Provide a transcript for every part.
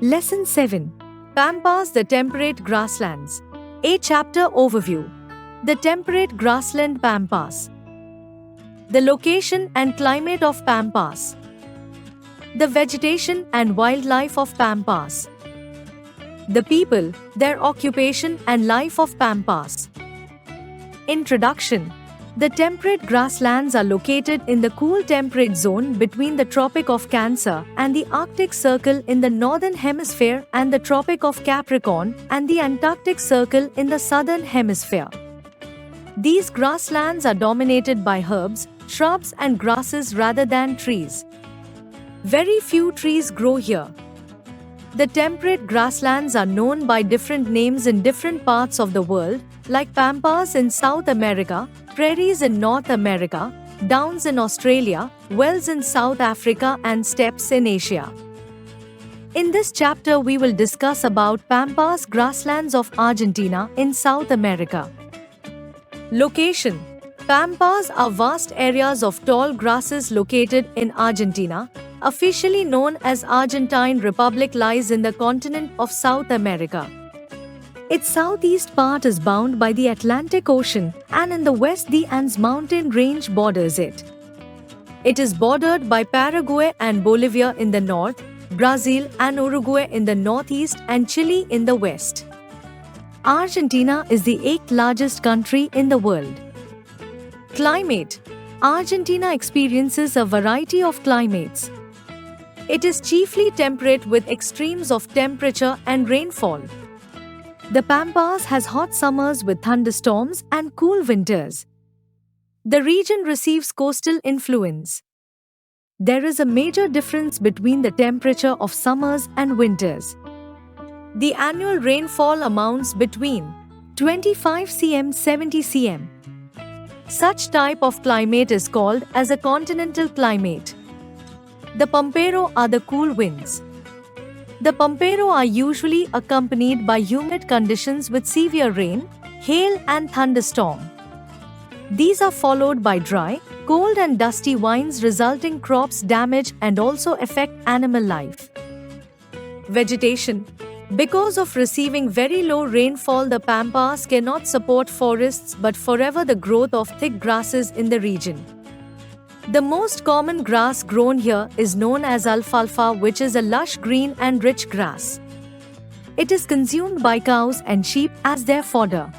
Lesson 7. Pampas, the temperate grasslands. A chapter overview. The temperate grassland Pampas. The location and climate of Pampas. The vegetation and wildlife of Pampas. The people, their occupation and life of Pampas. Introduction. The temperate grasslands are located in the cool temperate zone between the Tropic of Cancer and the Arctic Circle in the northern hemisphere and the Tropic of Capricorn and the Antarctic Circle in the southern hemisphere. These grasslands are dominated by herbs, shrubs and grasses rather than trees. Very few trees grow here. The temperate grasslands are known by different names in different parts of the world, like pampas in South America, prairies in North America, downs in Australia, wells in South Africa and steppes in Asia. In this chapter we will discuss about pampas grasslands of Argentina in South America. Location. Pampas are vast areas of tall grasses located in Argentina, officially known as Argentine Republic, lies in the continent of South America. Its southeast part is bound by the Atlantic Ocean, and in the west the Andes mountain range borders it. It is bordered by Paraguay and Bolivia in the north, Brazil and Uruguay in the northeast, and Chile in the west. Argentina is the 8th largest country in the world. Climate. Argentina experiences a variety of climates. It is chiefly temperate with extremes of temperature and rainfall. The Pampas has hot summers with thunderstorms and cool winters. The region receives coastal influence. There is a major difference between the temperature of summers and winters. The annual rainfall amounts between 25 cm 70 cm. Such type of climate is called as a continental climate. The Pampero are the cool winds. The Pampero are usually accompanied by humid conditions with severe rain, hail and thunderstorm. These are followed by dry, cold and dusty winds, resulting crops damage and also affect animal life. Vegetation. Because of receiving very low rainfall, the Pampas cannot support forests but forever the growth of thick grasses in the region. The most common grass grown here is known as alfalfa, which is a lush green and rich grass. It is consumed by cows and sheep as their fodder.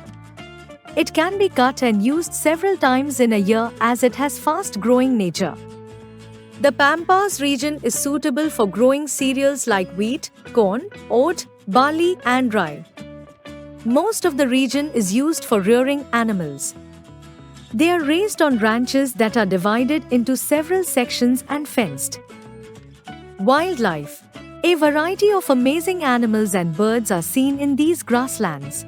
It can be cut and used several times in a year as it has fast-growing nature. The Pampas region is suitable for growing cereals like wheat, corn, oat, barley and rye. Most of the region is used for rearing animals. They are raised on ranches that are divided into several sections and fenced. Wildlife. A variety of amazing animals and birds are seen in these grasslands.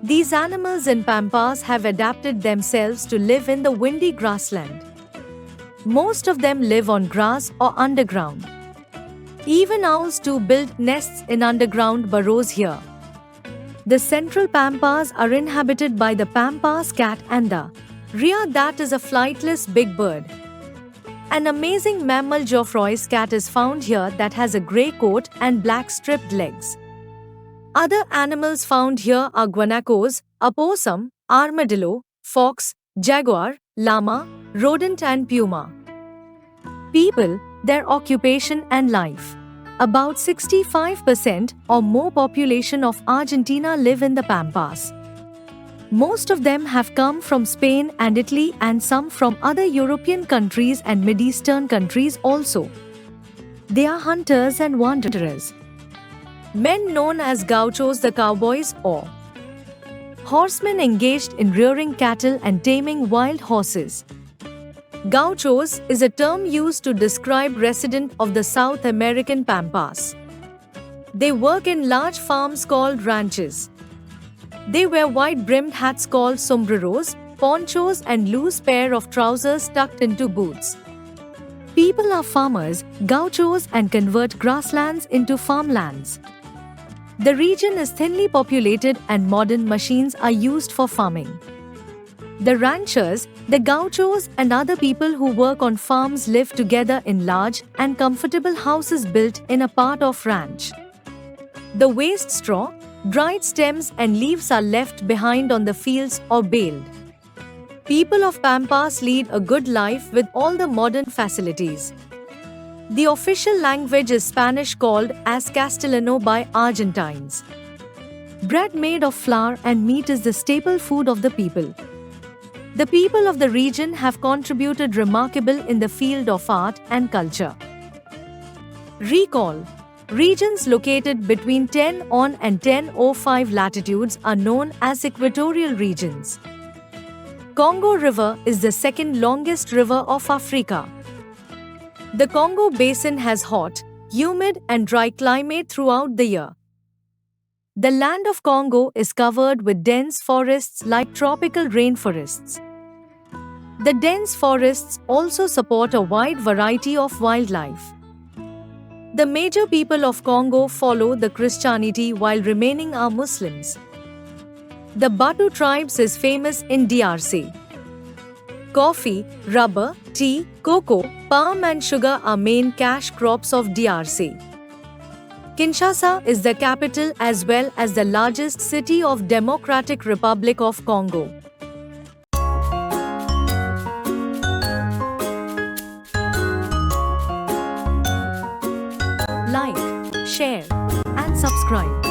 These animals in Pampas have adapted themselves to live in the windy grassland. Most of them live on grass or underground. Even owls too build nests in underground burrows here. The central Pampas are inhabited by the Pampas cat and the rhea, that is a flightless big bird. An amazing mammal Geoffroy's cat is found here that has a grey coat and black striped legs. Other animals found here are guanacos, opossum, armadillo, fox, jaguar, llama, rodent and puma. People, their occupation and life. About 65% or more population of Argentina live in the Pampas. Most of them have come from Spain and Italy and some from other European countries and Mid-Eastern countries also. They are hunters and wanderers. Men known as gauchos, the cowboys, or horsemen engaged in rearing cattle and taming wild horses. Gauchos is a term used to describe residents of the South American Pampas. They work in large farms called ranches. They wear wide-brimmed hats called sombreros, ponchos and loose pair of trousers tucked into boots. People are farmers, gauchos, and convert grasslands into farmlands. The region is thinly populated and modern machines are used for farming. The ranchers, the gauchos and other people who work on farms live together in large and comfortable houses built in a part of ranch. The waste straw, dried stems and leaves are left behind on the fields or baled. People of Pampas lead a good life with all the modern facilities. The official language is Spanish, called as Castellano by Argentines. Bread made of flour and meat is the staple food of the people. The people of the region have contributed remarkable in the field of art and culture. Recall: regions located between 10 on and 1005 latitudes are known as equatorial regions. Congo River is the second longest river of Africa. The Congo Basin has hot, humid and dry climate throughout the year. The land of Congo is covered with dense forests like tropical rainforests. The dense forests also support a wide variety of wildlife. The major people of Congo follow the Christianity while remaining are Muslims. The Batu tribes is famous in DRC. Coffee, rubber, tea, cocoa, palm and sugar are main cash crops of DRC. Kinshasa is the capital as well as the largest city of Democratic Republic of Congo. Like, share and subscribe.